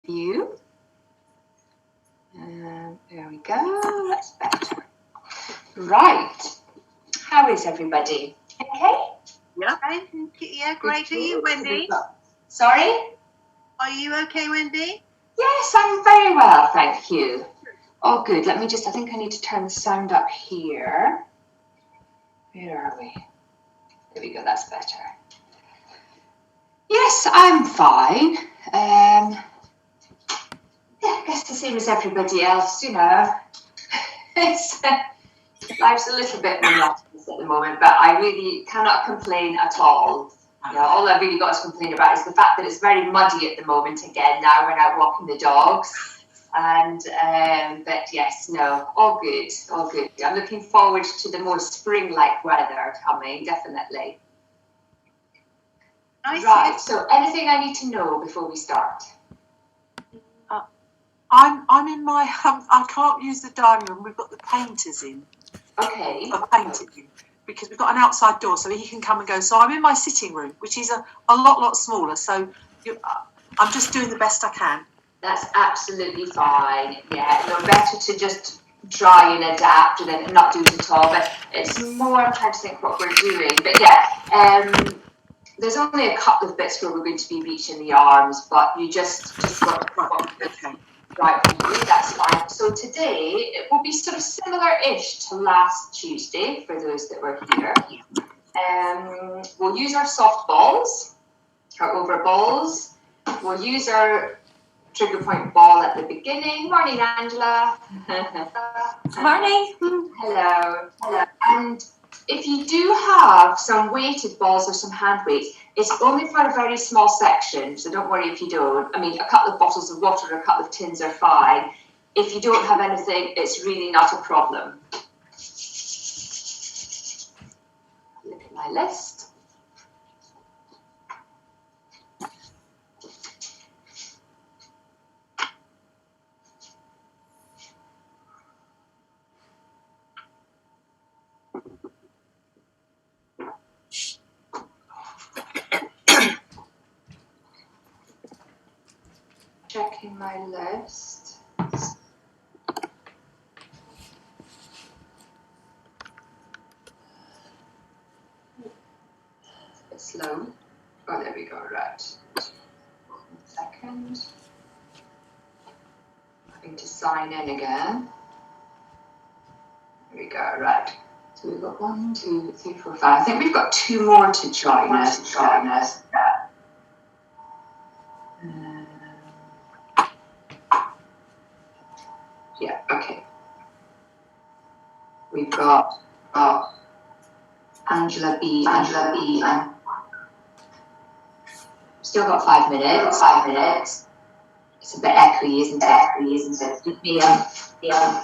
you. There we go, that's better. Right, how is everybody? Okay? Yeah, great. Are you, Wendy? Sorry? Are you okay, Wendy? Yes, I'm very well, thank you. Oh, good. I think I need to turn the sound up here. Where are we? There we go, that's better. Yes, I'm fine. I guess the same as everybody else, It's life's a little bit monotonous at the moment, but I really cannot complain at all. All I've really got to complain about is the fact that it's very muddy at the moment again. Now we're out walking the dogs, but yes, no, all good, all good. I'm looking forward to the more spring-like weather coming, definitely. Right. So, anything I need to know before we start? I'm in my. I can't use the dining room. We've got the painters in. Okay. I've painted in because we've got an outside door, so he can come and go. So I'm in my sitting room, which is a lot smaller. So I'm just doing the best I can. That's absolutely fine. Yeah, no, better to just try and adapt than not do it at all. But it's more, I'm trying to think what we're doing. But yeah, there's only a couple of bits where we're going to be reaching the arms, but you just got okay. Right, that's fine. So today it will be sort of similar-ish to last Tuesday for those that were here. We'll use our soft balls, our over balls. We'll use our trigger point ball at the beginning. Morning, Angela. Morning. Hello. Hello. And if you do have some weighted balls or some hand weights, it's only for a very small section, so don't worry if you don't. I mean, a couple of bottles of water or a couple of tins are fine. If you don't have anything, it's really not a problem. Look at my list. Checking my list. It's a bit slow. Oh, there we go, right. 1 second. Having to sign in again. There we go, right. So we've got 1, 2, 3, 4, 5. I think we've got 2 more to join us. Yeah, okay. We've got Angela B. Still got 5 minutes. It's a bit echoey, isn't it? Yeah.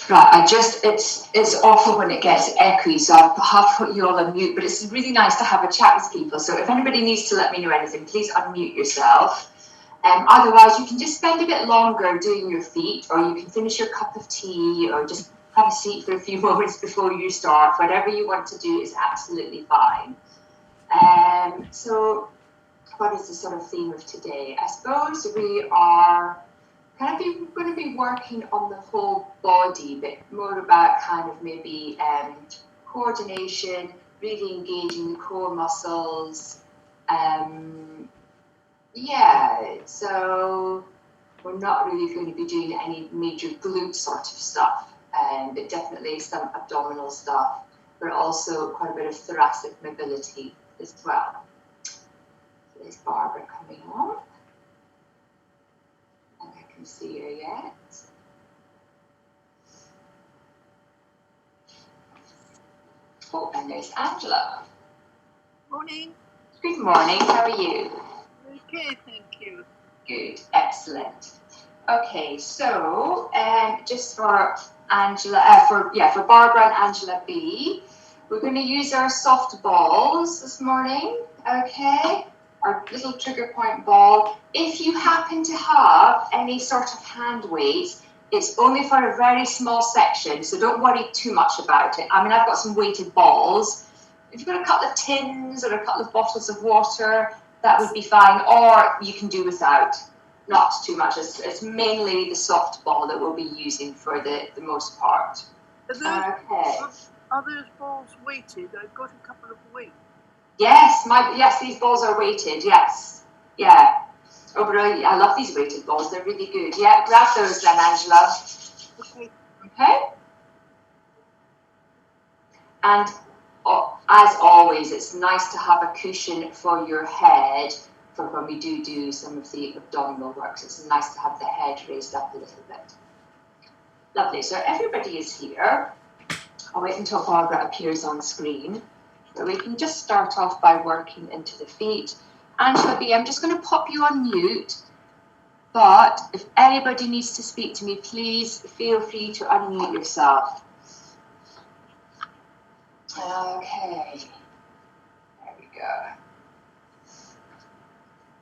Right, it's awful when it gets echoey, so I have put you all on mute, but it's really nice to have a chat with people. So if anybody needs to let me know anything, please unmute yourself. Otherwise, you can just spend a bit longer doing your feet, or you can finish your cup of tea, or just have a seat for a few moments before you start. Whatever you want to do is absolutely fine. So what is the sort of theme of today? I suppose we are going to be working on the whole body, but more about kind of maybe coordination, really engaging the core muscles. So we're not really going to be doing any major glute sort of stuff, but definitely some abdominal stuff, but also quite a bit of thoracic mobility as well. So there's Barbara coming on. I can see her yet. Oh, and there's Angela. Morning. Good morning. How are you? Okay, thank you. Good, excellent. Okay, so just for Angela, for Barbara and Angela B, we're going to use our soft balls this morning. Okay. our little trigger point ball. If you happen to have any sort of hand weights, it's only for a very small section, so don't worry too much about it. I mean, I've got some weighted balls. If you've got a couple of tins or a couple of bottles of water, that would be fine, or you can do without. Not too much. It's mainly the soft ball that we'll be using for the most part. Are those balls weighted? I've got a couple of weights. Yes, these balls are weighted, yes. Yeah. Oh, brilliant. I love these weighted balls. They're really good. Yeah, grab those then, Angela. Okay. And as always, it's nice to have a cushion for your head for when we do some of the abdominal works. It's nice to have the head raised up a little bit. Lovely. So everybody is here. I'll wait until Barbara appears on screen. So we can just start off by working into the feet. Angela B, I'm just going to pop you on mute. But if anybody needs to speak to me, please feel free to unmute yourself. Okay. There we go.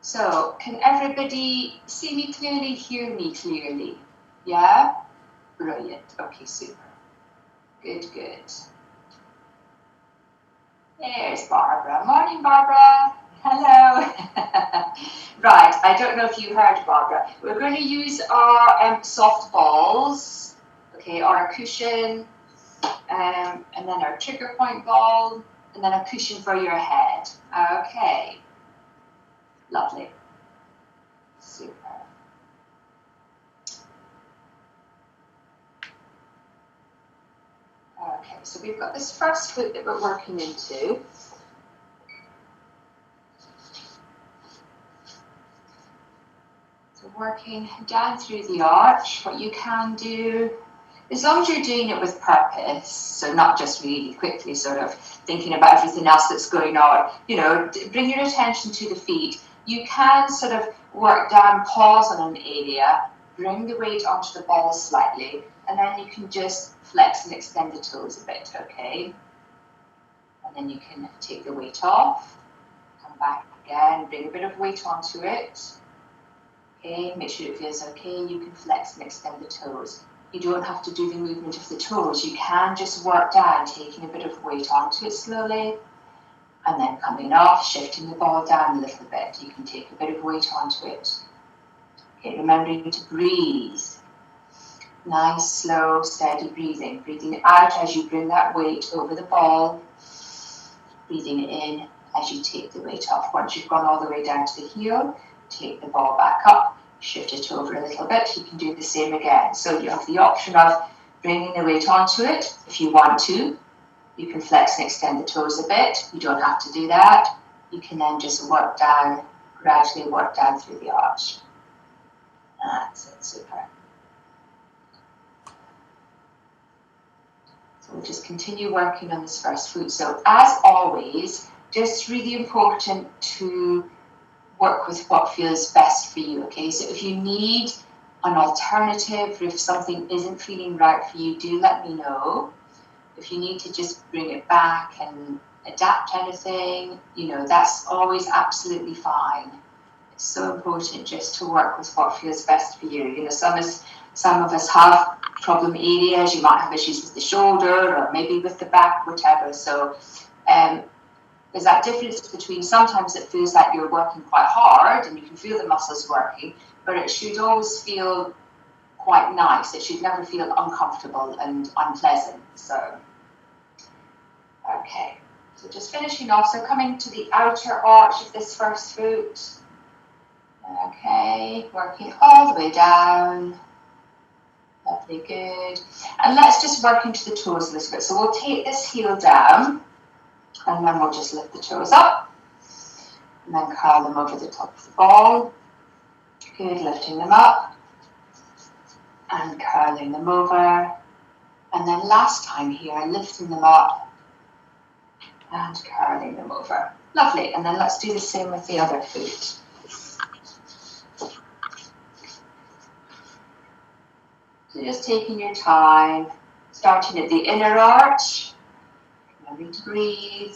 So, can everybody see me clearly, hear me clearly? Yeah? Brilliant. Okay, super. Good. There's Barbara. Morning, Barbara. Hello. Right, I don't know if you heard Barbara. We're going to use our soft balls, okay, or a cushion, and then our trigger point ball, and then a cushion for your head. Okay. Lovely. Super. Okay, so we've got this first foot that we're working into. So working down through the arch, what you can do, as long as you're doing it with purpose, so not just really quickly sort of thinking about everything else that's going on, bring your attention to the feet. You can sort of work down, pause on an area, bring the weight onto the ball slightly, and then you can just flex and extend the toes a bit, okay? And then you can take the weight off, come back again, bring a bit of weight onto it. Okay, make sure it feels okay. You can flex and extend the toes. You don't have to do the movement of the toes. You can just work down, taking a bit of weight onto it slowly, and then coming off, shifting the ball down a little bit. You can take a bit of weight onto it. Okay, remembering to breathe. Nice, slow, steady breathing. Breathing out as you bring that weight over the ball. Breathing in as you take the weight off. Once you've gone all the way down to the heel, take the ball back up, shift it over a little bit. You can do the same again. So you have the option of bringing the weight onto it if you want to. You can flex and extend the toes a bit. You don't have to do that. You can then just work down, gradually work down through the arch. That's it, super. So we'll just continue working on this first foot. So as always, just really important to work with what feels best for you, okay? So if you need an alternative, or if something isn't feeling right for you, do let me know. If you need to just bring it back and adapt anything, that's always absolutely fine. It's so important just to work with what feels best for you. Some of us have problem areas. You might have issues with the shoulder or maybe with the back, whatever. So there's that difference between sometimes it feels like you're working quite hard and you can feel the muscles working, but it should always feel quite nice. It should never feel uncomfortable and unpleasant. So, okay. So just finishing off. So coming to the outer arch of this first foot. Okay, working all the way down. Lovely, good. And let's just work into the toes a little bit. So we'll take this heel down. And then we'll just lift the toes up and then curl them over the top of the ball. Good, lifting them up and curling them over. And then last time here, lifting them up and curling them over. Lovely, and then let's do the same with the other foot. So just taking your time, starting at the inner arch. Remembering to breathe.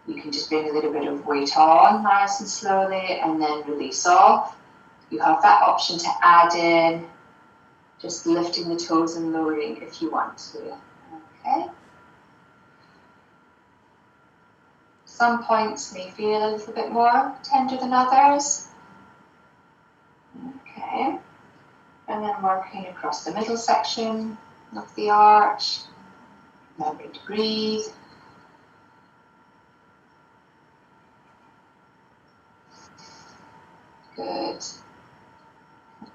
You can just bring a little bit of weight on, nice and slowly, and then release off. You have that option to add in, just lifting the toes and lowering if you want to. Okay. Some points may feel a little bit more tender than others. Okay. And then working across the middle section of the arch. Remembering to breathe. Good.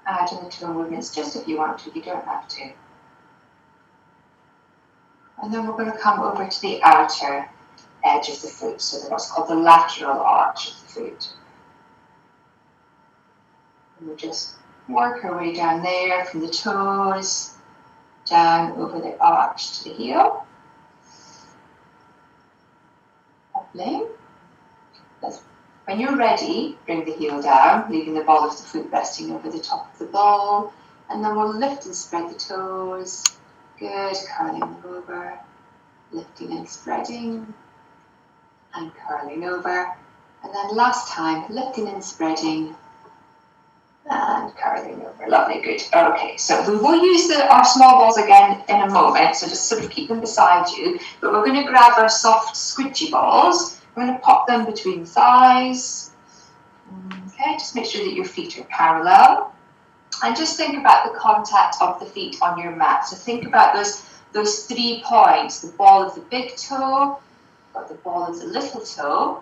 Add in the toe movements just if you want to, you don't have to. And then we're going to come over to the outer edge of the foot, so what's called the lateral arch of the foot. And we'll just work our way down there from the toes, down over the arch to the heel. Lovely. When you're ready, bring the heel down, leaving the ball of the foot resting over the top of the ball. And then we'll lift and spread the toes. Good, curling them over, lifting and spreading, and curling over. And then last time, lifting and spreading, and curling over. Lovely, good. Okay, so we will use our small balls again in a moment, so just sort of keep them beside you. But we're going to grab our soft, squidgy balls. We're going to pop them between thighs. Okay, just make sure that your feet are parallel. And just think about the contact of the feet on your mat. So think about those 3 points, the ball of the big toe, or the ball of the little toe,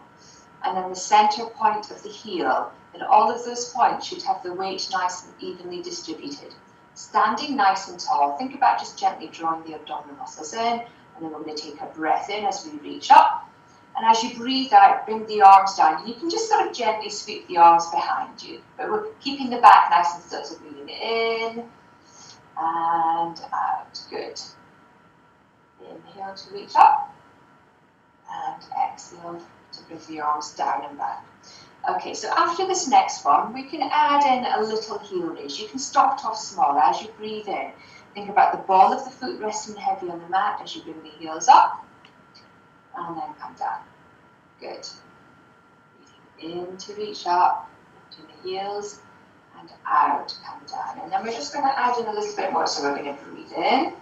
and then the center point of the heel. And all of those points should have the weight nice and evenly distributed. Standing nice and tall, think about just gently drawing the abdominal muscles in, and then we're going to take a breath in as we reach up. And as you breathe out, bring the arms down. And you can just sort of gently sweep the arms behind you. But we're keeping the back nice and still. So breathing in and out. Good. Inhale to reach up. And exhale to bring the arms down and back. Okay, so after this next one, we can add in a little heel raise. You can start off small as you breathe in. Think about the ball of the foot resting heavy on the mat as you bring the heels up. And then come down. Good. Breathing in to reach up, lifting the heels, and out, come down. And then we're just going to add in a little bit more. So we're going to breathe in.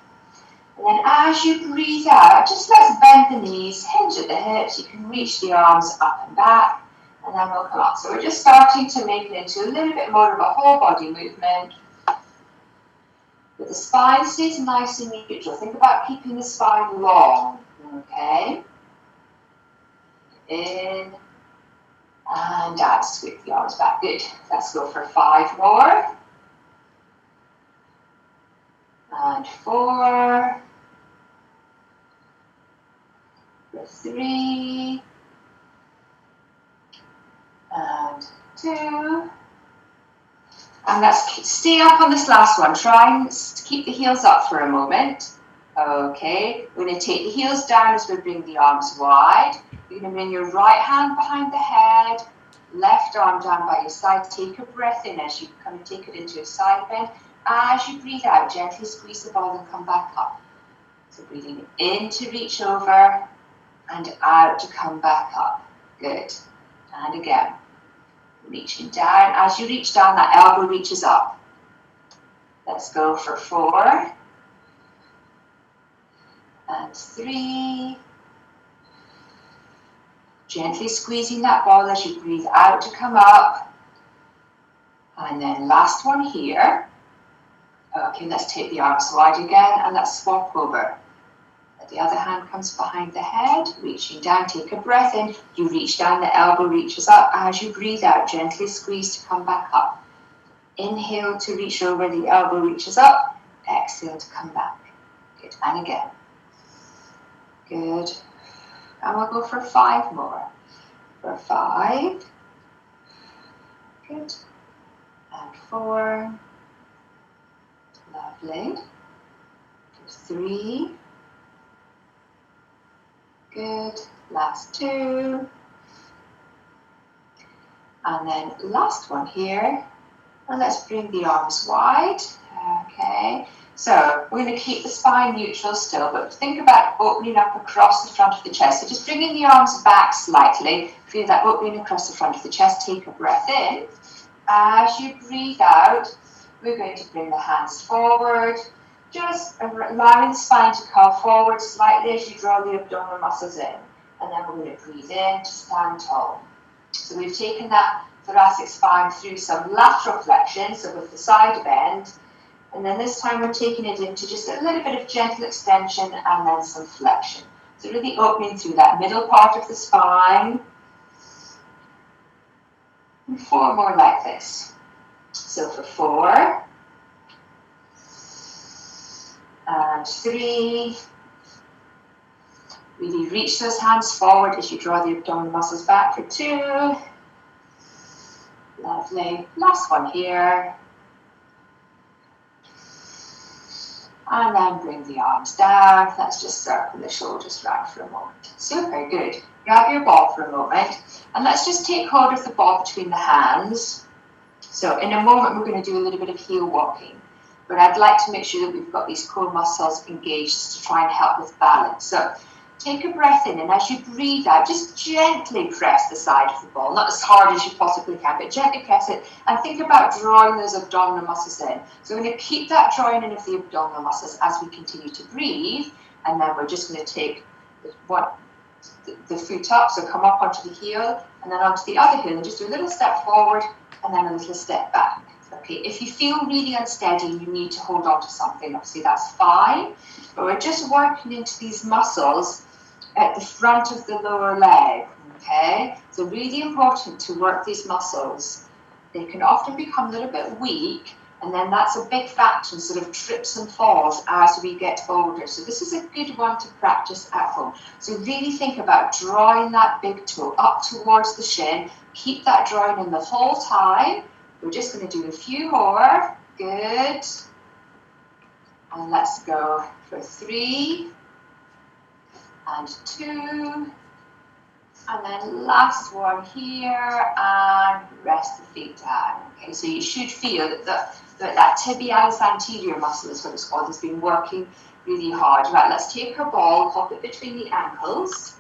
And then as you breathe out, just let's bend the knees, hinge at the hips. You can reach the arms up and back. And then we'll come up. So we're just starting to make it into a little bit more of a whole body movement. But the spine stays nice and neutral. Think about keeping the spine long. Okay. In and out, sweep the arms back. Good. Let's go for 5 more. And 4. For 3. And 2. And let's stay up on this last one. Try and keep the heels up for a moment. Okay. We're going to take the heels down as we bring the arms wide. You're going to bring your right hand behind the head, left arm down by your side. Take a breath in as you kind of take it into a side bend. As you breathe out, gently squeeze the ball and come back up. So breathing in to reach over and out to come back up. Good. And again. Reaching down. As you reach down, that elbow reaches up. Let's go for 4. And 3. Gently squeezing that ball as you breathe out to come up. And then last one here. Okay, let's take the arms wide again and let's swap over. The other hand comes behind the head, reaching down, take a breath in. You reach down, the elbow reaches up. As you breathe out, gently squeeze to come back up. Inhale to reach over, the elbow reaches up. Exhale to come back. Good, and again. Good. And we'll go for 5 more. For 5. Good. And 4. Lovely. For 3. Good. Last 2. And then last one here. And let's bring the arms wide. Okay. So we're going to keep the spine neutral still, but think about opening up across the front of the chest. So just bringing the arms back slightly, feel that opening across the front of the chest. Take a breath in. As you breathe out, we're going to bring the hands forward, just allowing the spine to curl forward slightly as you draw the abdominal muscles in. And then we're going to breathe in to stand tall. So we've taken that thoracic spine through some lateral flexion, so with the side bend, and then this time we're taking it into just a little bit of gentle extension and then some flexion. So really opening through that middle part of the spine. And 4 more like this. So for 4, and 3, really reach those hands forward as you draw the abdominal muscles back for 2. Lovely. Last one here. And then bring the arms down. Let's just circle the shoulders round for a moment. Super, good. Grab your ball for a moment. And let's just take hold of the ball between the hands. So in a moment, we're going to do a little bit of heel walking. But I'd like to make sure that we've got these core muscles engaged to try and help with balance. So take a breath in, and as you breathe out, just gently press the side of the ball, not as hard as you possibly can, but gently press it, and think about drawing those abdominal muscles in. So we're going to keep that drawing in of the abdominal muscles as we continue to breathe, and then we're just going to take the foot up, so come up onto the heel, and then onto the other heel, and just do a little step forward, and then a little step back. Okay, if you feel really unsteady and you need to hold on to something, obviously that's fine, but we're just working into these muscles at the front of the lower leg, okay? So really important to work these muscles. They can often become a little bit weak, and then that's a big factor in sort of trips and falls as we get older. So this is a good one to practice at home. So really think about drawing that big toe up towards the shin. Keep that drawing in the whole time. We're just going to do a few more. Good. And let's go for 3. And 2, and then last one here, and rest the feet down. Okay, so you should feel that tibialis anterior muscle is what it's called, has been working really hard. Right, let's take our ball, pop it between the ankles.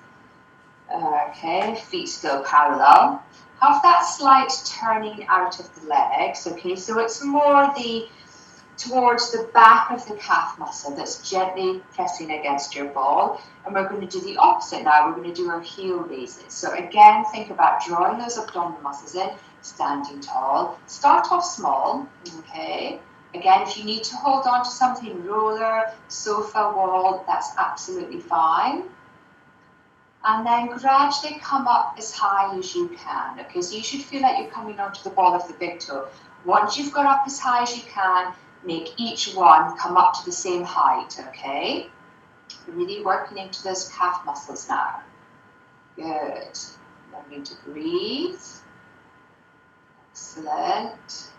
Okay, feet still parallel. Have that slight turning out of the legs. Okay, so it's more towards the back of the calf muscle that's gently pressing against your ball. And we're going to do the opposite now. We're going to do our heel raises. So again, think about drawing those abdominal muscles in, standing tall. Start off small, okay? Again, if you need to hold on to something, roller, sofa, wall, that's absolutely fine. And then gradually come up as high as you can, okay? So you should feel like you're coming onto the ball of the big toe. Once you've got up as high as you can, make each one come up to the same height, okay? Really working into those calf muscles now. Good. Learning to breathe. Excellent.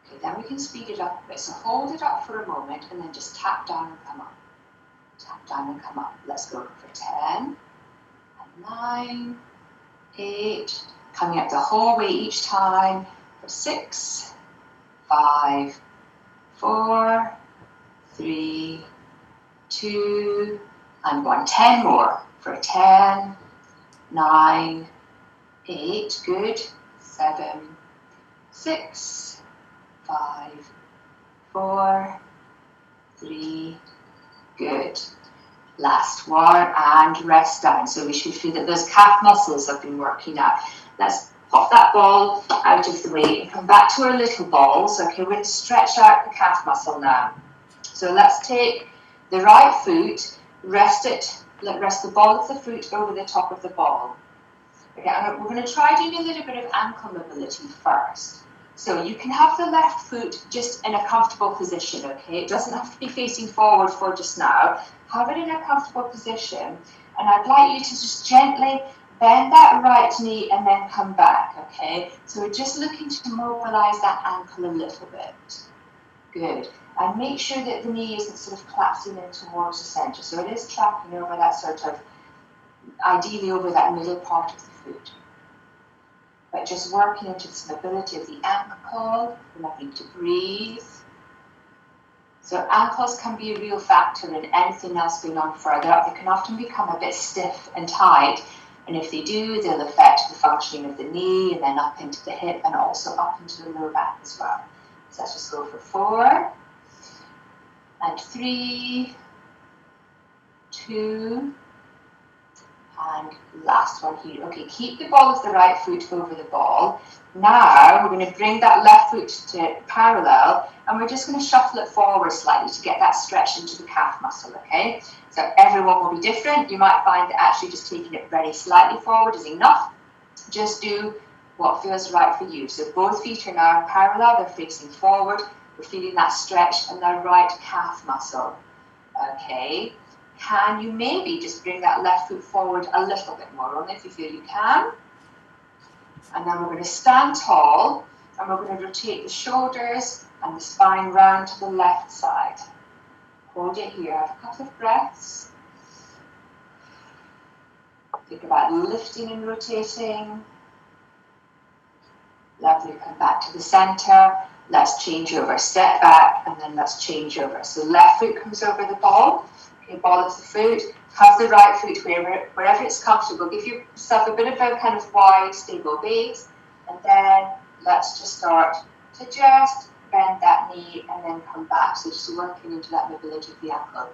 Okay, then we can speed it up a bit. So hold it up for a moment and then just tap down and come up. Tap down and come up. Let's go for 10 and 9, 8. Coming up the whole way each time. For 6, 5, 4, 3, 2, and 1. 10 more. For 10, 9, 8. Good. 7, 6, 5, 4, 3. Good. Last one, and rest down. So we should feel that those calf muscles have been working out. Let's pop that ball out of the way and come back to our little balls. Okay, we're going to stretch out the calf muscle now. So let's take the right foot, rest the ball of the foot over the top of the ball. Okay, and we're going to try doing a little bit of ankle mobility first. So you can have the left foot just in a comfortable position, okay? It doesn't have to be facing forward for just now. Have it in a comfortable position, and I'd like you to just gently bend that right knee and then come back, okay? So we're just looking to mobilize that ankle a little bit. Good. And make sure that the knee isn't sort of collapsing in towards the center. So it is tracking over that sort of, ideally over that middle part of the foot. but just working into this mobility of the ankle, loving to breathe. So ankles can be a real factor in anything else going on further up. They can often become a bit stiff and tight, and if they do, they'll affect the functioning of the knee and then up into the hip and also up into the lower back as well. So let's just go for 4 and 3, 2, and last one here. Okay, keep the ball of the right foot over the ball. Now we're going to bring that left foot to parallel, and we're just going to shuffle it forward slightly to get that stretch into the calf muscle, okay? So everyone will be different. You might find that actually just taking it very slightly forward is enough. Just do what feels right for you. So both feet are now parallel, they're facing forward. We're feeling that stretch in the right calf muscle, okay? Can you maybe just bring that left foot forward a little bit more, only if you feel you can? And then we're going to stand tall, and we're going to rotate the shoulders and the spine round to the left side. Hold it here, have a couple of breaths. Think about lifting and rotating. Lovely, come back to the center. Let's change over, step back, and then let's change over. So left foot comes over the ball. Okay, ball of the foot. Have the right foot wherever it's comfortable. Give yourself a bit of a kind of wide, stable base. And then let's just start to just bend that knee and then come back. So just working into that mobility of the ankle.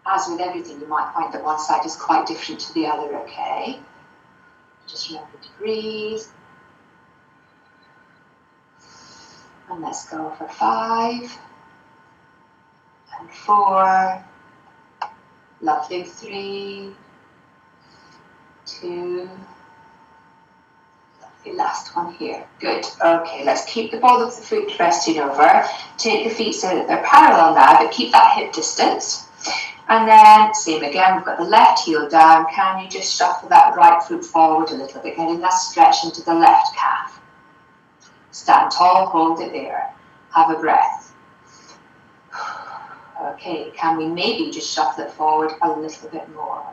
As with everything, you might find that one side is quite different to the other, okay? Just remember to breathe. And let's go for 5 and 4. Lovely, 3, 2, lovely, last one here. Good, okay, let's keep the ball of the foot resting over. Take the feet so that they're parallel now, but keep that hip distance. And then, same again, we've got the left heel down. Can you just shuffle that right foot forward a little bit, getting that stretch into the left calf. Stand tall, hold it there. Have a breath. Okay, can we maybe just shuffle it forward a little bit more?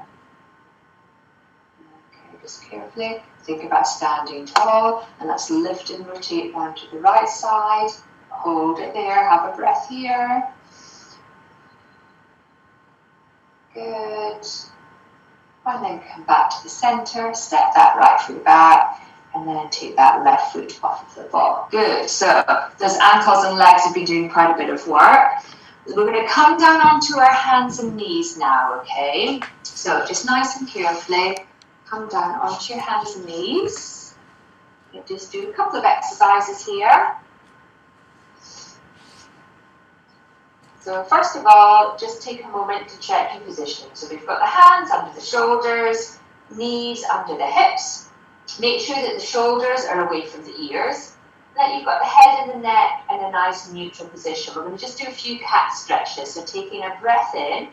Okay, just carefully. Think about standing tall, and let's lift and rotate down to the right side. Hold it there, have a breath here. Good. And then come back to the center, step that right foot back, and then take that left foot off of the ball. Good, so those ankles and legs have been doing quite a bit of work. We're going to come down onto our hands and knees now, okay? So just nice and carefully, come down onto your hands and knees. You just do a couple of exercises here. So first of all, just take a moment to check your position. So we've got the hands under the shoulders, knees under the hips. Make sure that the shoulders are away from the ears. Then you've got the head and the neck in a nice neutral position. We're going to just do a few cat stretches. So taking a breath in,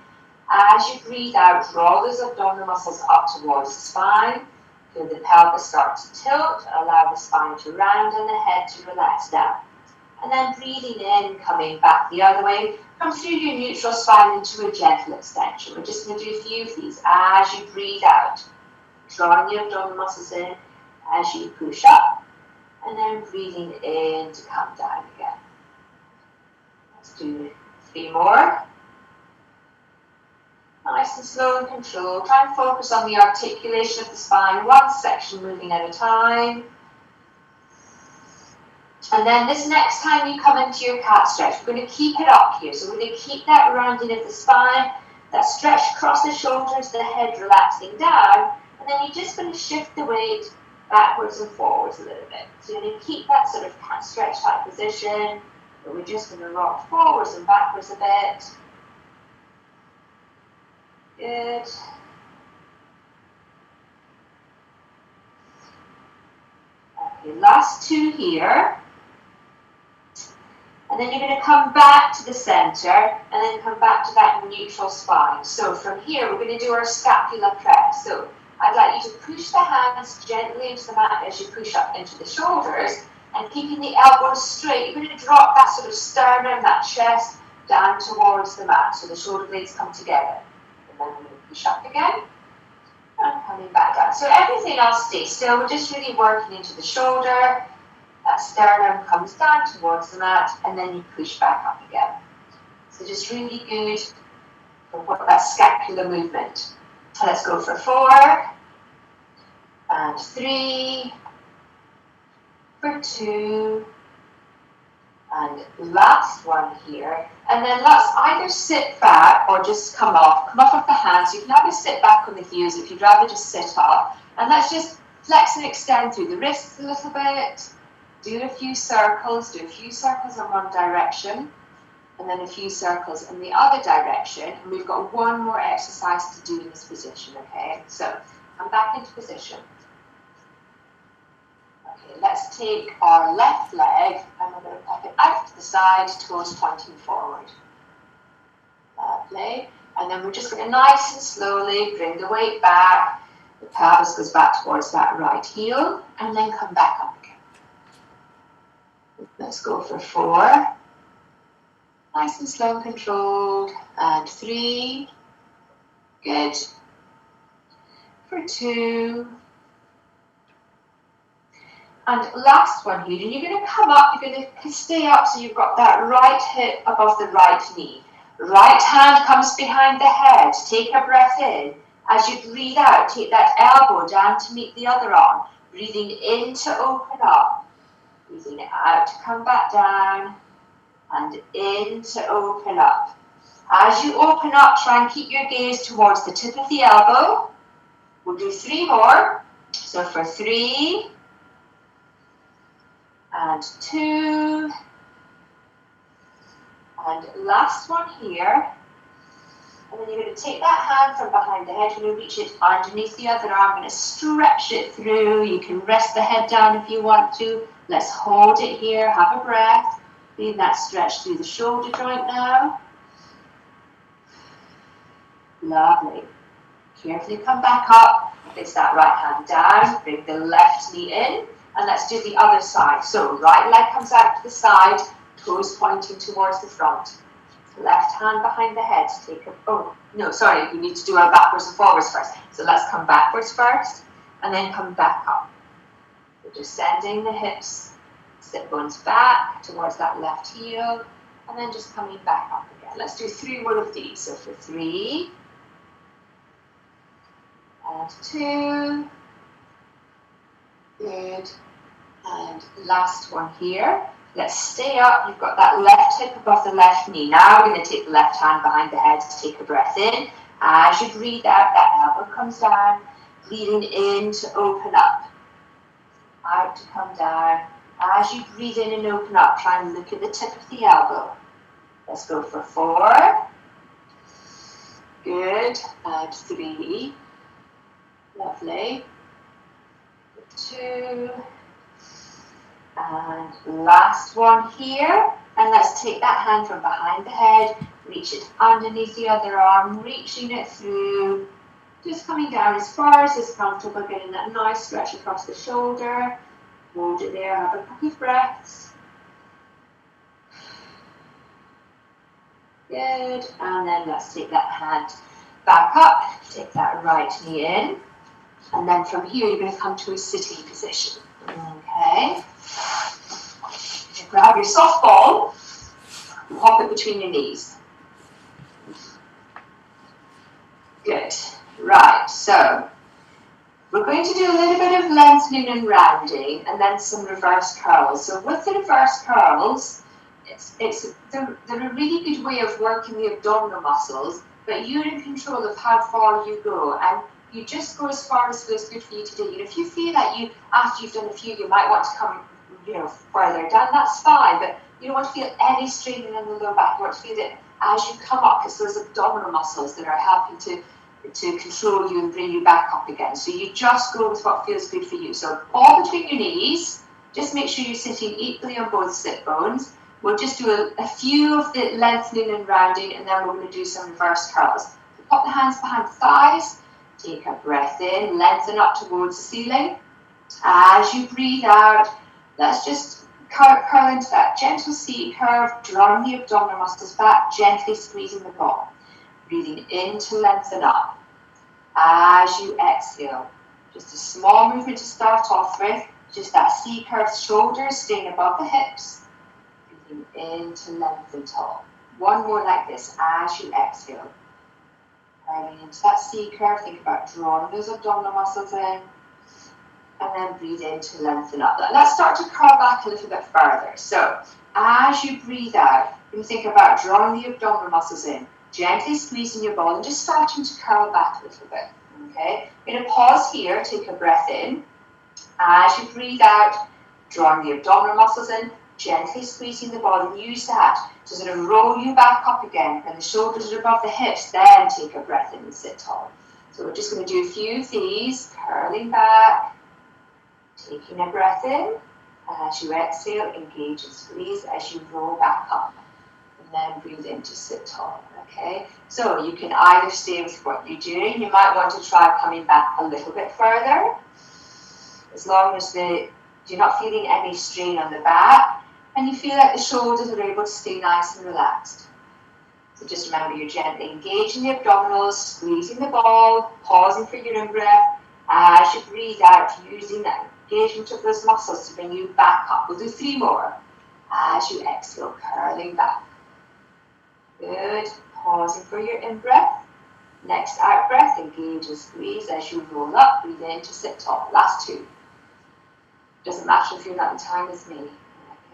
as you breathe out, draw those abdominal muscles up towards the spine. Feel the pelvis start to tilt, allow the spine to round and the head to relax down. And then breathing in, coming back the other way, come through your neutral spine into a gentle extension. We're just going to do a few of these as you breathe out. Drawing the abdominal muscles in as you push up. And then breathing in to come down again. Let's do 3 more. Nice and slow and controlled. Try and focus on the articulation of the spine, one section moving at a time. And then this next time you come into your cat stretch, we're going to keep it up here. So we're going to keep that rounding of the spine, that stretch across the shoulders, the head relaxing down. And then you're just going to shift the weight backwards and forwards a little bit. So you're going to keep that sort of cat stretch type position, but we're just going to rock forwards and backwards a bit. Good. Okay, last 2 here. And then you're going to come back to the center and then come back to that neutral spine. So from here, we're going to do our scapula press. So I'd like you to push the hands gently into the mat as you push up into the shoulders and keeping the elbows straight. You're going to drop that sort of sternum, that chest down towards the mat so the shoulder blades come together. And then we're going to push up again. And coming back down. So everything else stays still. We're just really working into the shoulder. That sternum comes down towards the mat, and then you push back up again. So just really good for that scapular movement. So let's go for 4, and 3, for 2, and last one here. And then let's either sit back or just come off of the hands. You can either sit back on the heels if you'd rather just sit up. And let's just flex and extend through the wrists a little bit. Do a few circles in one direction, and then a few circles in the other direction. And we've got one more exercise to do in this position, okay? So come back into position. Okay, let's take our left leg and we're going to pop it out to the side, toes pointing forward. Lovely. And then we're just going to nice and slowly bring the weight back. The pelvis goes back towards that right heel, and then come back up again. Let's go for 4. Nice and slow and controlled. And 3. Good. For 2. And last one here. And you're going to come up. You're going to stay up so you've got that right hip above the right knee. Right hand comes behind the head. Take a breath in. As you breathe out, take that elbow down to meet the other arm. Breathing in to open up. Breathing out to come back down, and in to open up. As you open up, try and keep your gaze towards the tip of the elbow. We'll do 3 more. So for 3, and 2, and last one here. And then you're going to take that hand from behind the head, you're going to reach it underneath the other arm, going to stretch it through. You can rest the head down if you want to. Let's hold it here, have a breath. Feel that stretch through the shoulder joint now. Lovely. Carefully come back up, place that right hand down, bring the left knee in, and let's do the other side. So right leg comes out to the side, toes pointing towards the front. Left hand behind the head, we need to do our backwards and forwards first. So let's come backwards first, and then come back up. So just sending the hips, sit bones back towards that left heel, and then just coming back up again. Let's do 3 more of these. So for 3, and 2, good, and last one here. Let's stay up. You've got that left hip above the left knee. Now we're going to take the left hand behind the head to take a breath in. As you breathe out, that elbow comes down, breathing in to open up. Out to come down. As you breathe in and open up, try and look at the tip of the elbow. Let's go for 4. Good. And 3. Lovely. 2. And last one here. And let's take that hand from behind the head, reach it underneath the other arm, reaching it through, just coming down as far as is comfortable, getting that nice stretch across the shoulder. Hold it there, have a couple of breaths. Good. And then let's take that hand back up, take that right knee in. And then from here, you're going to come to a sitting position. Okay. Grab your soft ball, pop it between your knees. Good. Right, so we're going to do a little bit of lengthening and rounding, and then some reverse curls. So with the reverse curls, they're a really good way of working the abdominal muscles, but you're in control of how far you go, and you just go as far as feels good for you today. And if you feel that after you've done a few, you might want to come further down, that's fine, but you don't want to feel any straining in the lower back. You want to feel that as you come up, it's those abdominal muscles that are helping to control you and bring you back up again. So you just go with what feels good for you. So ball between your knees, just make sure you're sitting equally on both sit bones. We'll just do a few of the lengthening and rounding, and then we're going to do some reverse curls. So pop the hands behind the thighs, take a breath in, lengthen up towards the ceiling. As you breathe out, let's just curl into that gentle C curve, drawing the abdominal muscles back, gently squeezing the ball. Breathing in to lengthen up. As you exhale, just a small movement to start off with, just that C-curved shoulders staying above the hips. Breathing in to lengthen tall. One more like this as you exhale. Curling into that C-curve, think about drawing those abdominal muscles in. And then breathe in to lengthen up. Let's start to curl back a little bit further. So as you breathe out, you think about drawing the abdominal muscles in, gently squeezing your ball and just starting to curl back a little bit. Okay, I'm going to pause here, take a breath in. As you breathe out, drawing the abdominal muscles in, gently squeezing the ball, and use that to sort of roll you back up again. When the shoulders are above the hips, then take a breath in and sit tall. So we're just going to do a few of these, curling back, taking a breath in. As you exhale, engage and squeeze as you roll back up. And then breathe in to sit tall, okay? So you can either stay with what you're doing. You might want to try coming back a little bit further. As long as you're not feeling any strain on the back and you feel like the shoulders are able to stay nice and relaxed. So just remember, you're gently engaging the abdominals, squeezing the ball, pausing for your in-breath. As you breathe out, using that engagement of those muscles to bring you back up. We'll do 3 more. As you exhale, curling back. Good. Pausing for your in-breath. Next out-breath, engage and squeeze as you roll up. Breathe in to sit tall. Last 2. Doesn't matter if you're not in time as me.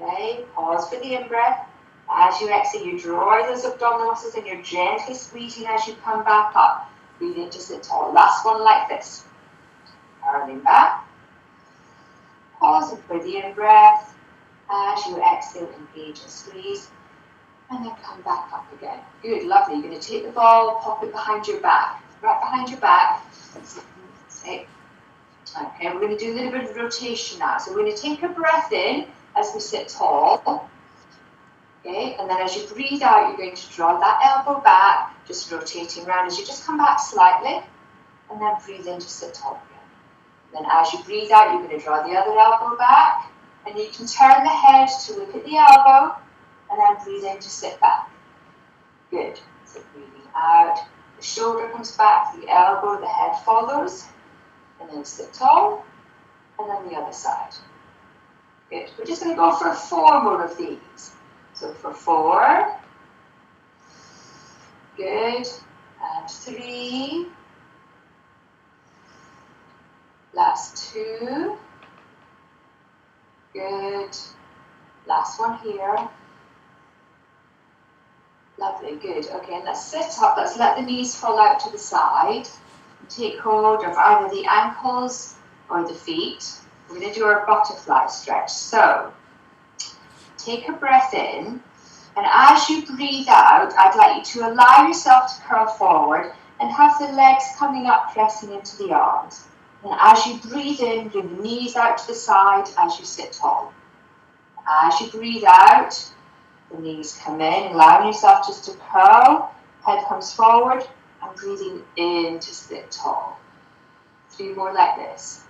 Okay. Pause for the in-breath. As you exhale, you draw those abdominal muscles and you're gently squeezing as you come back up. Breathe in to sit tall. Last one like this. Curling back. Pausing for the in-breath. As you exhale, engage and squeeze. And then come back up again. Good, lovely. You're going to take the ball, pop it behind your back. Right behind your back. Okay, we're going to do a little bit of rotation now. So we're going to take a breath in as we sit tall. Okay, and then as you breathe out, you're going to draw that elbow back, just rotating around as you just come back slightly. And then breathe in to sit tall again. Then as you breathe out, you're going to draw the other elbow back. And you can turn the head to look at the elbow. And then breathe in to sit back. Good. So breathing out, the shoulder comes back, the elbow, the head follows. And then sit tall. And then the other side. Good. We're just going to go for 4 more of these. So for 4. Good. And 3. Last 2. Good. Last one here. Lovely, good. Okay, and let's sit up. Let's let the knees fall out to the side. And take hold of either the ankles or the feet. We're going to do our butterfly stretch. So, take a breath in. And as you breathe out, I'd like you to allow yourself to curl forward and have the legs coming up, pressing into the arms. And as you breathe in, bring the knees out to the side as you sit tall. As you breathe out, the knees come in, allowing yourself just to curl, head comes forward, and breathing in to sit tall. 3 more like this.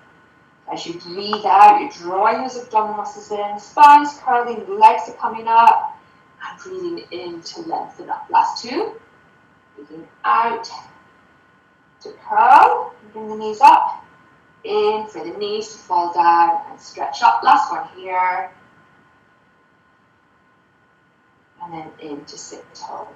As you breathe out, you're drawing those abdominal muscles in, spine's curling, the legs are coming up, and breathing in to lengthen up. Last 2. Breathing out to curl, and bring the knees up. In for the knees to fall down and stretch up. Last one here. And then in to sit tall.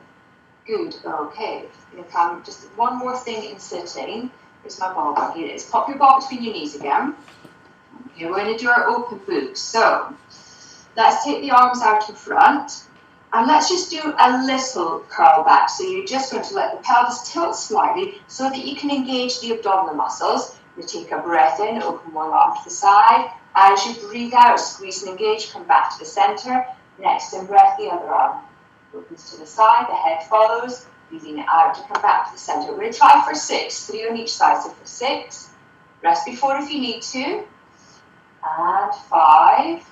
Good, okay. I'm going to come just one more thing in sitting. Here's my ball back. Here it is. Pop your ball between your knees again. Okay, we're going to do our open book. So, let's take the arms out in front. And let's just do a little curl back. So you're just going to let the pelvis tilt slightly so that you can engage the abdominal muscles. You take a breath in, open one arm to the side. As you breathe out, squeeze and engage, come back to the center. Next in breath, the other arm opens to the side, the head follows, breathing out to come back to the center. We're going to try for 6, 3 on each side. So for 6, rest before if you need to, and 5,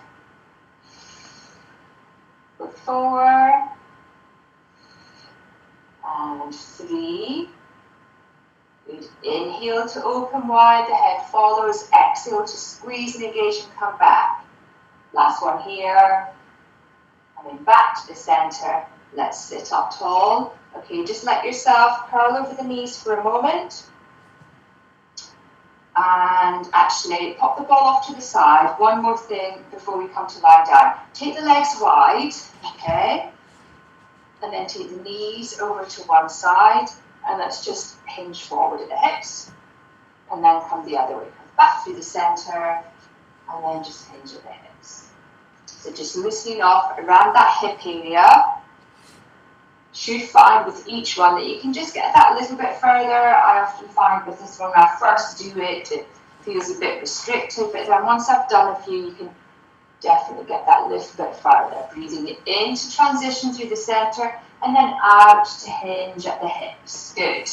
for 4, and 3. Good. Inhale to open wide, the head follows, exhale to squeeze and engage and come back. Last one here. Coming back to the center, let's sit up tall. Okay, just let yourself curl over the knees for a moment. And actually pop the ball off to the side. One more thing before we come to lie down. Take the legs wide, okay? And then take the knees over to one side, and let's just hinge forward at the hips, and then come the other way. Come back through the center, and then just hinge at the hips. So just loosening off around that hip area. Should find with each one that you can just get that a little bit further. I often find with this one, when I first do it, it feels a bit restricted, but then once I've done a few, you can definitely get that a little bit further. Breathing it in to transition through the center, and then out to hinge at the hips. Good.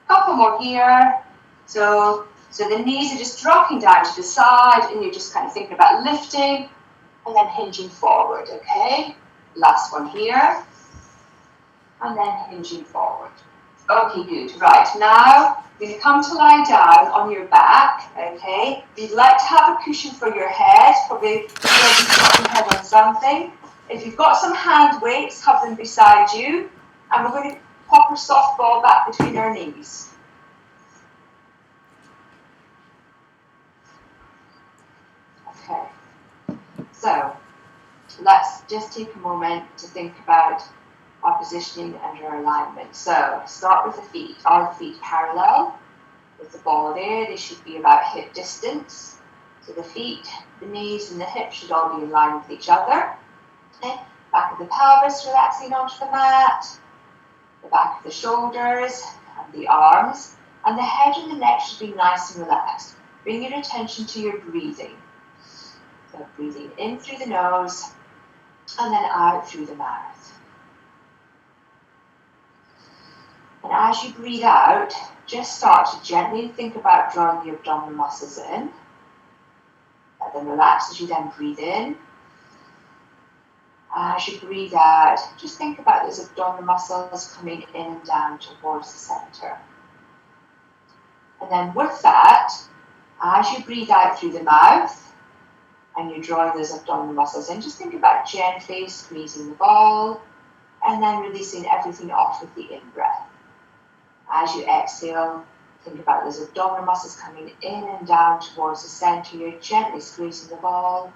Couple more here. So the knees are just dropping down to the side, and you're just kind of thinking about lifting, and then hinging forward, okay? Last one here. And then hinging forward. Okay, good. Right, now you're going to come to lie down on your back, okay? If you'd like to have a cushion for your head, probably put your head on something. If you've got some hand weights, have them beside you. And we're going to pop our soft ball back between our knees. Okay. So, let's just take a moment to think about our positioning and our alignment. So start with the feet. Are the feet parallel with the ball there? They should be about hip distance. So the feet, the knees and the hips should all be in line with each other. Okay. Back of the pelvis relaxing onto the mat. The back of the shoulders and the arms. And the head and the neck should be nice and relaxed. Bring your attention to your breathing. So breathing in through the nose and then out through the mouth. And as you breathe out, just start to gently think about drawing the abdominal muscles in. Let them relax as you then breathe in. As you breathe out, just think about those abdominal muscles coming in and down towards the center. And then with that, as you breathe out through the mouth, and you're drawing those abdominal muscles in, just think about gently squeezing the ball, and then releasing everything off with the in-breath. As you exhale, think about those abdominal muscles coming in and down towards the center. You're gently squeezing the ball